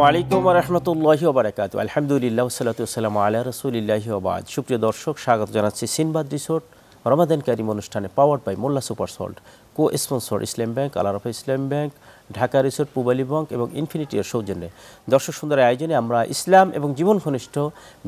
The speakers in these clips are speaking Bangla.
আলাইকুম ওয়া রাহমাতুল্লাহি ওয়া বারাকাতুহু। আলহামদুলিল্লাহ ওয়াসসালাতু ওয়াসসালামু আলা রাসূলিল্লাহি ওয়া বা'দ। সুপ্রিয় দর্শক, স্বাগত জানাচ্ছি সিনবাদ রিসোর্ট রমাদান কারীম অনুষ্ঠানে, powered by Molla super salt, co sponsor Islam bank, Al Arafah Islam bank, Dhaka resort, Pubali bank এবং ইনফিনিটি এর সৌজন্যে দর্শক সুন্দর আয়োজনে আমরা ইসলাম এবং জীবন ঘনিষ্ঠ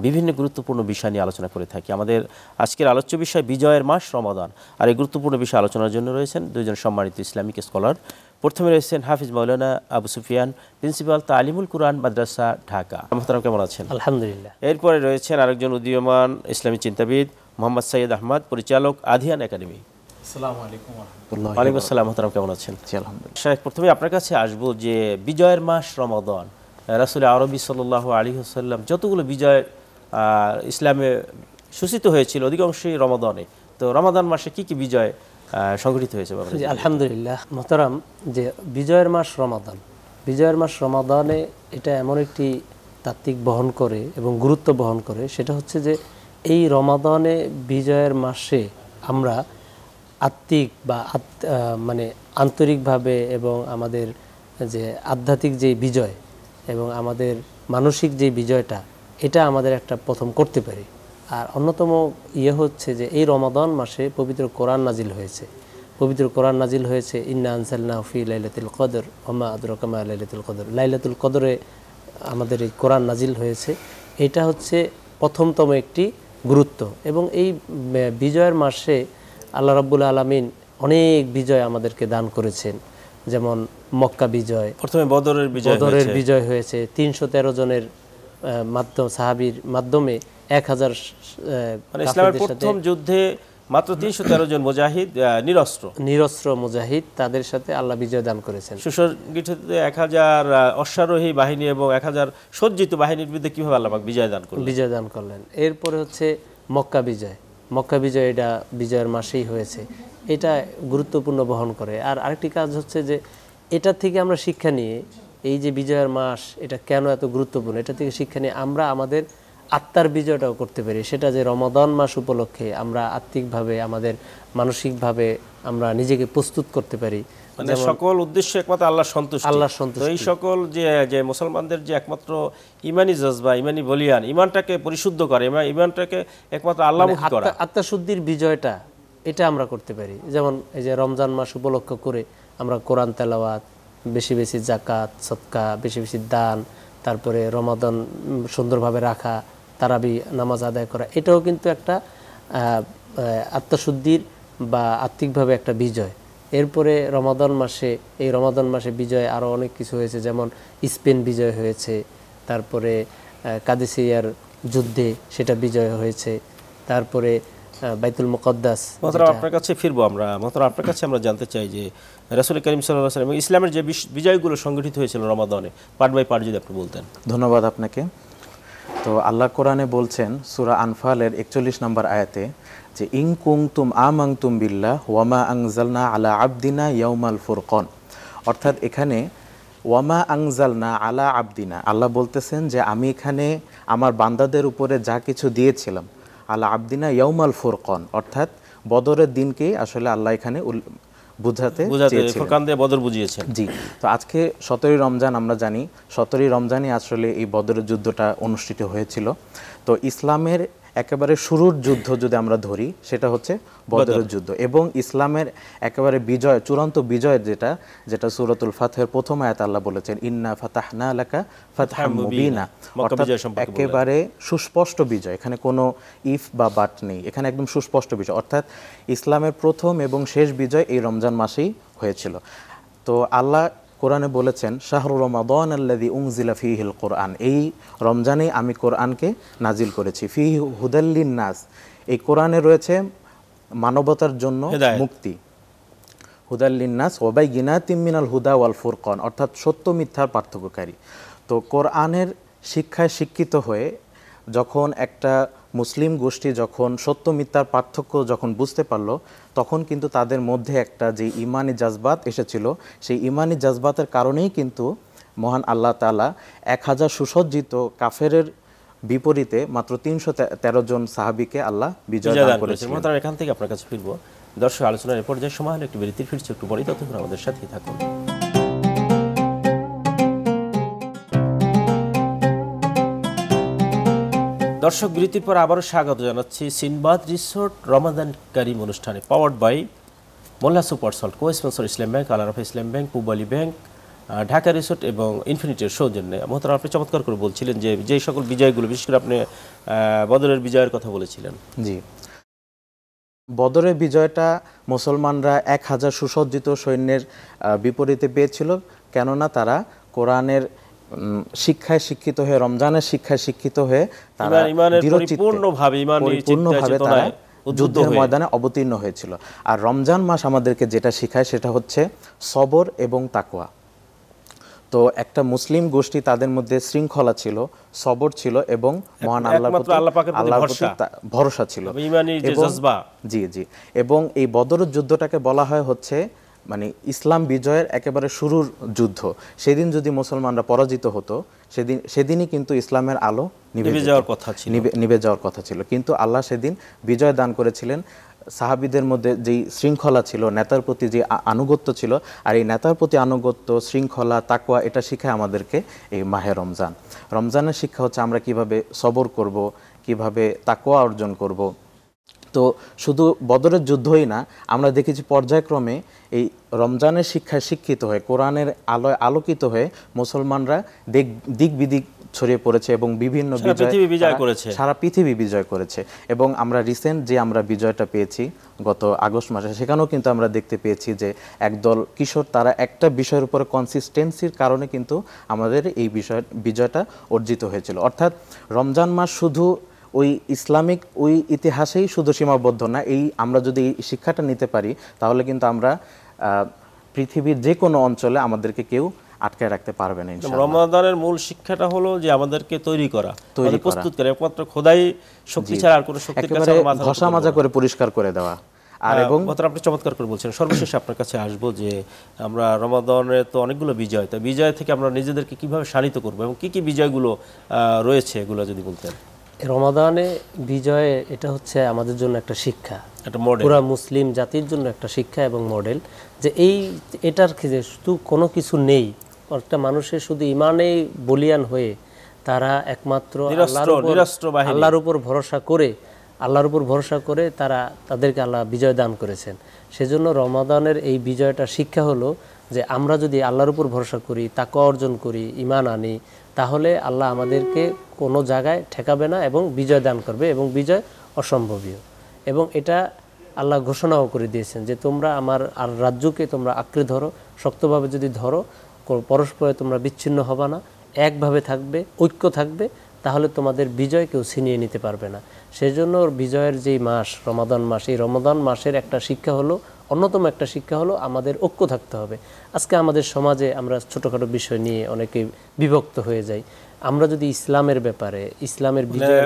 বিভিন্ন গুরুত্বপূর্ণ বিষয় নিয়ে আলোচনা করে থাকি। আমাদের আজকের আলোচ্য বিষয় বিজয়ের মাস রমাদান। আর এই গুরুত্বপূর্ণ বিষয় আলোচনার জন্য রয়েছেন দুইজন সম্মানিত ইসলামিক স্কলার। প্রথমে রয়েছেন হাফিজ মাওলানা আবু সুফিয়ান, প্রিন্সিপাল তালিমুল কুরআন মাদ্রাসা, ঢাকা। মোহতারাম, কেমন আছেন? আলহামদুলিল্লাহ। এরপরে রয়েছেন আরেকজন উদীয়মান ইসলামী চিন্তাবিদ মোহাম্মদ সৈয়দ আহমদ, পরিচালক আধিয়ান একাডেমি। আসসালামু আলাইকুম ওয়া রাহমাতুল্লাহি। ওয়ালাইকুম আসসালাম। মোহতারাম, কেমন আছেন? জি আলহামদুলিল্লাহ। শাইখ, প্রথমে আপনার কাছে আসবো যে বিজয়ের মাস রমাদান, রাসূল আরবি সাল্লাল্লাহু আলাইহি ওয়াসাল্লাম যতগুলো বিজয় ইসলামে সূচিত হয়েছিল অধিকাংশই রমাদানে। তো রমাদান মাসে কি কি বিজয় সংঘটিত হয়েছে? আলহামদুলিল্লাহ মোহতারাম, যে বিজয়ের মাস রমাদান, বিজয়ের মাস রমাদানে এটা এমন একটি তাত্ত্বিক বহন করে এবং গুরুত্ব বহন করে, সেটা হচ্ছে যে এই রমাদানে বিজয়ের মাসে আমরা আত্মিক বা মানে আন্তরিকভাবে এবং আমাদের যে আধ্যাত্মিক যে বিজয় এবং আমাদের মানসিক যে বিজয়টা, এটা আমাদের একটা প্রথম করতে পারি। আর অন্যতম হচ্ছে যে এই রমাদান মাসে পবিত্র কোরআন নাজিল হয়েছে। পবিত্র কোরআন নাজিল হয়েছে ইন্না আনজালনাহু ফি লাইলাতুল কদর ওয়া মা আদরাকা মা লাইলাতুল কদর। লাইলাতুল কদরে আমাদের এই কোরআন নাজিল হয়েছে। এটা হচ্ছে প্রথমতম একটি গুরুত্ব। এবং এই বিজয়ের মাসে আল্লাহ রাব্বুল আলামিন অনেক বিজয় আমাদেরকে দান করেছেন। যেমন মক্কা বিজয়, প্রথমে বদরের বিজয় হয়েছে ৩১৩ জনের সাহাবীর মাধ্যমে ১০০০ মানে ইসলামের প্রথম যুদ্ধে মাত্র ৩১৩ জন মুজাহিদ, নিরস্ত্র মুজাহিদ, তাদের সাথে আল্লাহ বিজয় দান করেছেন। সুসজ্জিত ১০০০ অশ্বারোহী বাহিনী এবং ১০০০ সজ্জিত বাহিনীর বিরুদ্ধে কিভাবে আল্লাহ পাক বিজয় দান করলেন। এরপরে হচ্ছে মক্কা বিজয়। মক্কা বিজয় এটা বিজয়ের মাসেই হয়েছে। এটা গুরুত্বপূর্ণ বহন করে। আর আরেকটি কাজ হচ্ছে যে এটা থেকে আমরা শিক্ষা নিয়ে, এই যে বিজয়ের মাস এটা কেন এত গুরুত্বপূর্ণ, এটা থেকে শিক্ষা নিয়ে আমরা আমাদের আত্মার বিজয়টাও করতে পারি। সেটা যে রমাদান মাস উপলক্ষে আমরা আত্মিকভাবে, আমাদের মানসিকভাবে আমরা নিজেকে প্রস্তুত করতে পারি। মানে সকল উদ্দেশ্য একমাত্র আল্লাহর সন্তুষ্টি। এই সকল যে মুসলমানদের যে একমাত্র ইমানি জজবা, ইমানি বলিয়ান, ইমানটাকে পরিশুদ্ধ করে, ইমানটাকে একমাত্র আল্লাহমুখী করা, আত্মশুদ্ধির বিজয়টা এটা আমরা করতে পারি। যেমন এই যে রমজান মাস উপলক্ষ করে আমরা কোরআন তেলাওয়াত, বেশি বেশি জাকাত সদকা, বেশি বেশি দান, তারপরে রমাদান সুন্দরভাবে রাখা, তারাবি নামাজ আদায় করা, এটাও কিন্তু একটা আত্মশুদ্ধির বা আত্মিকভাবে একটা বিজয়। এরপরে এই রমাদান মাসে বিজয় আরও অনেক কিছু হয়েছে। যেমন স্পেন বিজয় হয়েছে, তারপরে কাদেসিয়ার যুদ্ধে সেটা বিজয় হয়েছে, তারপরে বাইতুল মুকদ্দাস। আপনার কাছে ফিরবো আপনার কাছে আমরা জানতে চাই যে রাসূল করিম সাল্লাল্লাহু আলাইহি ওয়াসাল্লাম এবং ইসলামের যে বিজয়গুলো সংগঠিত হয়েছিল রমাদানে, পার্ট বাই পার্ট যদি আপনি বলতেন। ধন্যবাদ আপনাকে। তো আল্লাহ কোরআনে বলছেন সূরা আনফালের ৪১ নম্বর আয়াতে যে ইন কুনতুম আমানতুম বিল্লাহ ওয়া মা আনজালনা আলা আবদিনা ইয়াউমাল ফুরকান। অর্থাৎ এখানে ওয়া মা আনজালনা আলা আবদিনা, আল্লাহ বলতেছেন যে আমি এখানে আমার বান্দাদের উপরে যা কিছু দিয়েছিলাম, আলা আবদিনা ইয়াউমাল ফুরকান, অর্থাৎ বদরের দিনকেই আসলে আল্লাহ এখানে বুঝাতে বদর বুঝিয়েছেন। জি। তো আজকে ১৭ই রমজান, আমরা জানি ১৭ই রমজানই আসলে এই বদরের যুদ্ধটা অনুষ্ঠিত হয়েছিল। তো ইসলামের একেবারে শুরুর যুদ্ধ যদি আমরা ধরি, সেটা হচ্ছে বদরের যুদ্ধ। এবং ইসলামের একেবারে বিজয়, চূড়ান্ত বিজয় যেটা সূরাতুল ফাতহের প্রথম আয়াতে আল্লাহ বলেছেন ইন্না ফাতাহনা লাকা ফাতহাম মুবিনা, অর্থাৎ একেবারে সুস্পষ্ট বিজয়। এখানে কোনো ইফ বা বাট নেই, এখানে একদম সুস্পষ্ট বিজয়। অর্থাৎ ইসলামের প্রথম এবং শেষ বিজয় এই রমজান মাসেই হয়েছিল। তো আল্লাহ কোরআনে বলেছেন শাহরু রমাদান আল্লাযী উনজিলা ফীহিল কুরআন, এই রমজানেই আমি কোরআনকে নাজিল করেছি। ফীহি হুদাল লিন্নাস, এই কোরআনে রয়েছে মানবতার জন্য মুক্তি। হুদাল লিন্নাস ওয়া বাইয়িনাতিম মিনাল হুদা ওয়াল ফুরকান, অর্থাৎ সত্য মিথ্যার পার্থক্যকারী। তো কোরআনের শিক্ষায় শিক্ষিত হয়ে যখন একটা মুসলিম গোষ্ঠী যখন সত্য মিথ্যার পার্থক্য যখন বুঝতে পারলো, তখন কিন্তু তাদের মধ্যে একটা যে ইমানি জাজবাত এসেছিল, সেই ইমানি জাজবাতের কারণেই কিন্তু মহান আল্লাহ তাআলা ১০০০ সুসজ্জিত কাফেরের বিপরীতে মাত্র ৩১৩ জন সাহাবীকে আল্লাহ বিজয় দান করেছেন। এখান থেকে আপনার কাছে ফিরবো। দর্শক, আলোচনার পর্যায়ে সময় হলো একটু বিরতির, ফিরছে একটু পরেই, ততক্ষণ আমাদের সাথেই থাকুন। দর্শক বিরতির পর আবারও স্বাগত জানাচ্ছি সিনবাদ রিসোর্ট রমাদান কারিম অনুষ্ঠানে, powered by Molla super salt, co sponsor Islam bank, Al Arafah Islam bank, Pubali bank, Dhaka resort এবং ইনফিনিটির সৌজন্যে। মোহতারাম, আপনি চমৎকার করে বলছিলেন যে সকল বিজয়গুলো, বিশেষ করে আপনি বদরের বিজয়ের কথা বলেছিলেন। জি, বদরের বিজয়টা মুসলমানরা 1000 সুসজ্জিত সৈন্যের বিপরীতে পেয়েছিল, কেননা তারা কোরআনের শিক্ষায় শিক্ষিত হয়ে, রমজানের শিক্ষায় শিক্ষিত হয়ে তারা পরিপূর্ণভাবে তারা যুদ্ধের ময়দানে অবতীর্ণ হয়েছিল। আর রমজান মাস আমাদেরকে যেটা শিখায় সেটা হচ্ছে সবর এবং তাকওয়া। তো একটা মুসলিম গোষ্ঠী, তাদের মধ্যে শৃঙ্খলা ছিল, সবর ছিল এবং মহান আল্লাহর প্রতি ভরসা ছিল। জি জি, এবং এই বদরের যুদ্ধটাকে বলা হয় হচ্ছে মানে ইসলাম বিজয়ের একেবারে শুরুর যুদ্ধ। সেদিন যদি মুসলমানরা পরাজিত হতো, সেদিনই কিন্তু ইসলামের আলো নিভে যাওয়ার কথা ছিল। কিন্তু আল্লাহ সেদিন বিজয় দান করেছিলেন। সাহাবীদের মধ্যে যেই শৃঙ্খলা ছিল, নেতার প্রতি যে আনুগত্য ছিল, আর এই নেতার প্রতি আনুগত্য, শৃঙ্খলা, তাকওয়া, এটা শিখায় আমাদেরকে এই মাহে রমজান। রমজানের শিক্ষা হচ্ছে আমরা কিভাবে সবর করব, কিভাবে তাকওয়া অর্জন করব। তো শুধু বদরের যুদ্ধই না, আমরা দেখেছি পর্যায়ক্রমে এই রমজানের শিক্ষায় শিক্ষিত হয়ে, কোরআনের আলোয় আলোকিত হয়ে মুসলমানরা দিক বিদিক ছড়িয়ে পড়েছে এবং বিভিন্ন সারা পৃথিবী বিজয় করেছে। এবং আমরা রিসেন্ট যে আমরা বিজয়টা পেয়েছি গত আগস্ট মাসে, সেখানেও কিন্তু আমরা দেখতে পেয়েছি যে একদল কিশোর, তারা একটা বিষয়ের উপরে কনসিস্টেন্সির কারণে কিন্তু আমাদের এই বিজয়টা অর্জিত হয়েছিল। অর্থাৎ রমজান মাস শুধু ওই ইসলামিক ওই ইতিহাসেই শুধু সীমাবদ্ধ না। এই আমরা যদি এই শিক্ষাটা নিতে পারি, তাহলে কিন্তু আমরা পৃথিবীর যে কোনো অঞ্চলে আমাদেরকে কেউ আটকায় রাখতে পারবে না ইনশাআল্লাহ। রমাদানের মূল শিক্ষাটা হলো যে আমাদেরকে তৈরি করা, প্রস্তুত করা। একমাত্র খোদাই শক্তি ছাড়া আর কোনো শক্তির কাছে মাথা ঘষা মাজা করে পরিষ্কার করে দেওয়া। আর এবং আপনি চমৎকার করে বলছেন। সর্বশেষ আপনার কাছে আসবো যে আমরা রমাদানের তো অনেকগুলো বিজয়, তাই বিজয় থেকে আমরা নিজেদেরকে কিভাবে শানিত করবো এবং কি কি বিজয়গুলো রয়েছে, এগুলো যদি বলতেন। রমাদানে বিজয়, এটা হচ্ছে আমাদের জন্য একটা শিক্ষা, পুরা মুসলিম জাতির জন্য একটা শিক্ষা এবং মডেল, যে এটার ক্ষেত্রে শুধু কোনো কিছু নেই। একটা মানুষের শুধু ইমানেই বলিয়ান হয়ে তারা একমাত্র আল্লাহর উপর ভরসা করে তাদেরকে আল্লাহ বিজয় দান করেছেন। সেজন্য রমাদানের এই বিজয়টা শিক্ষা হলো যে আমরা যদি আল্লাহর উপর ভরসা করি, তাকওয়া অর্জন করি, ঈমান আনি, তাহলে আল্লাহ আমাদেরকে কোনো জায়গায় ঠেকাবে না এবং বিজয় দান করবে, এবং বিজয় অসম্ভবীয়। এবং এটা আল্লাহ ঘোষণাও করে দিয়েছেন যে তোমরা আমার আর রাজ্যকে তোমরা আঁকড়ে ধরো, শক্তভাবে যদি ধরো, পরস্পরে তোমরা বিচ্ছিন্ন হবে না, একভাবে থাকবে, ঐক্য থাকবে, তাহলে তোমাদের বিজয় কেউ ছিনিয়ে নিতে পারবে না। সেজন্য বিজয়ের যেই মাস রমাদান মাস, এই রমাদান মাসের একটা শিক্ষা হলো, অন্যতম একটা শিক্ষা হলো আমাদের ঐক্য থাকতে হবে। আজকে আমাদের সমাজে আমরা ছোটোখাটো বিষয় নিয়ে অনেকে বিভক্ত হয়ে যাই। আমরা যদি ইসলামের ব্যাপারে, ইসলামের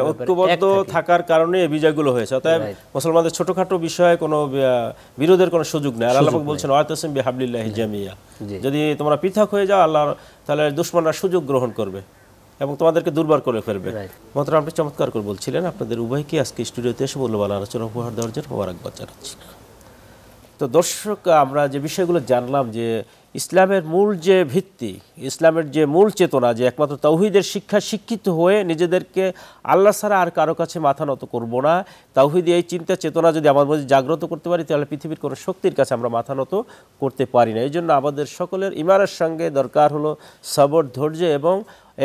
ঐক্যবদ্ধ থাকার কারণে এই বিজয়গুলো হয়েছে। অতএব মুসলমানদের ছোটখাটো বিষয়ে কোনো বিরোধের কোনো সুযোগ নেই। আল্লাহ পাক বলছেন ওয়াতাসিমু বিহাবলিল্লাহি জামিয়া, যদি তোমরা পৃথক হয়ে যাও আল্লাহ তাহলে দুশমনরা সুযোগ গ্রহণ করবে এবং তোমাদেরকে দুর্বল করে ফেলবে। মোহতারাম, আপনি চমৎকার করে বলছিলেন। আপনাদের উভয়কে আজকে স্টুডিওতে এসে মূল্যবান আলোচনা উপহার দেওয়ার জন্য মোবারকবাদ জানাচ্ছি। তো দর্শক, আমরা যে বিষয়গুলো জানলাম যে ইসলামের মূল যে ভিত্তি, ইসলামের যে মূল চেতনা, যে একমাত্র তাওহীদের শিক্ষা শিক্ষিত হয়ে নিজেদেরকে আল্লাহ ছাড়া আর কারো কাছে মাথা নত করবো না, তাওহীদ এই চিন্তা চেতনা যদি আমার মধ্যে জাগ্রত করতে পারি, তাহলে পৃথিবীর কোনো শক্তির কাছে আমরা মাথা নত করতে পারি না। এই জন্য আমাদের সকলের ঈমানের সঙ্গে দরকার হলো সবর, ধৈর্য এবং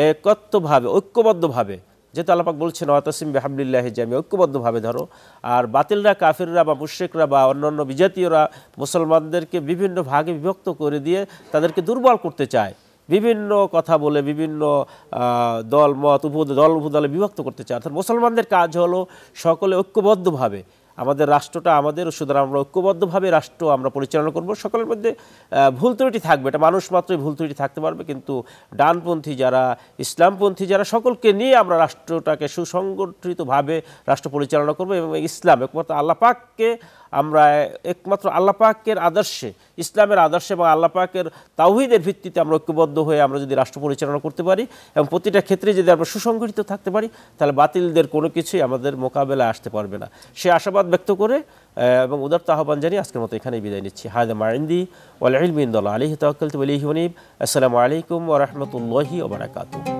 একত্বভাবে, ঐক্যবদ্ধভাবে, যেহেতু আল্লাহ পাক বলছেন ওয়াতাসিমু বিহাবলিল্লাহি জামিয়া, ঐক্যবদ্ধভাবে ধরো। আর বাতিলরা, কাফিররা বা মুশরিকরা বা অন্যান্য বিজাতীয়রা মুসলমানদেরকে বিভিন্ন ভাগে বিভক্ত করে দিয়ে তাদেরকে দুর্বল করতে চায়, বিভিন্ন কথা বলে, বিভিন্ন দল উপদলে বিভক্ত করতে চায়। অর্থাৎ মুসলমানদের কাজ হলো সকলে ঐক্যবদ্ধভাবে, আমাদের রাষ্ট্রটা আমাদের, সুতরাং আমরা ঐক্যবদ্ধভাবে রাষ্ট্র আমরা পরিচালনা করব। সকলের মধ্যে ভুল ত্রুটি থাকবে, এটা মানুষ মাত্রই ভুল ত্রুটি থাকতে পারবে, কিন্তু ডানপন্থী যারা, ইসলামপন্থী যারা, সকলকে নিয়ে আমরা রাষ্ট্রটাকে সুসংগঠিতভাবে রাষ্ট্র পরিচালনা করব। এবং ইসলাম একমাত্র আল্লাহ পাককে আমরা একমাত্র আল্লাহ পাকের আদর্শে, ইসলামের আদর্শে এবং আল্লাহ পাকের তাওহীদের ভিত্তিতে আমরা ঐক্যবদ্ধ হয়ে আমরা যদি রাষ্ট্র পরিচালনা করতে পারি এবং প্রতিটা ক্ষেত্রে যদি আমরা সুসংগঠিত থাকতে পারি, তাহলে বাতিলদের কোনো কিছুই আমাদের মোকাবেলায় আসতে পারবে না। সে আশাবাদ ব্যক্ত করে এবং উদারতা আহ্বান জানিয়ে আজকের মতো এখানেই বিদায় নিচ্ছি। হাদা মা ইনদি ওয়াল ইলমু ইনদাল্লাহ আলাইহি তাওয়াক্কালতু ওয়া ইলাইহি উনীব। আসসালামু আলাইকুম ওয়া রাহমাতুল্লাহি ওয়া বারাকাতুহু।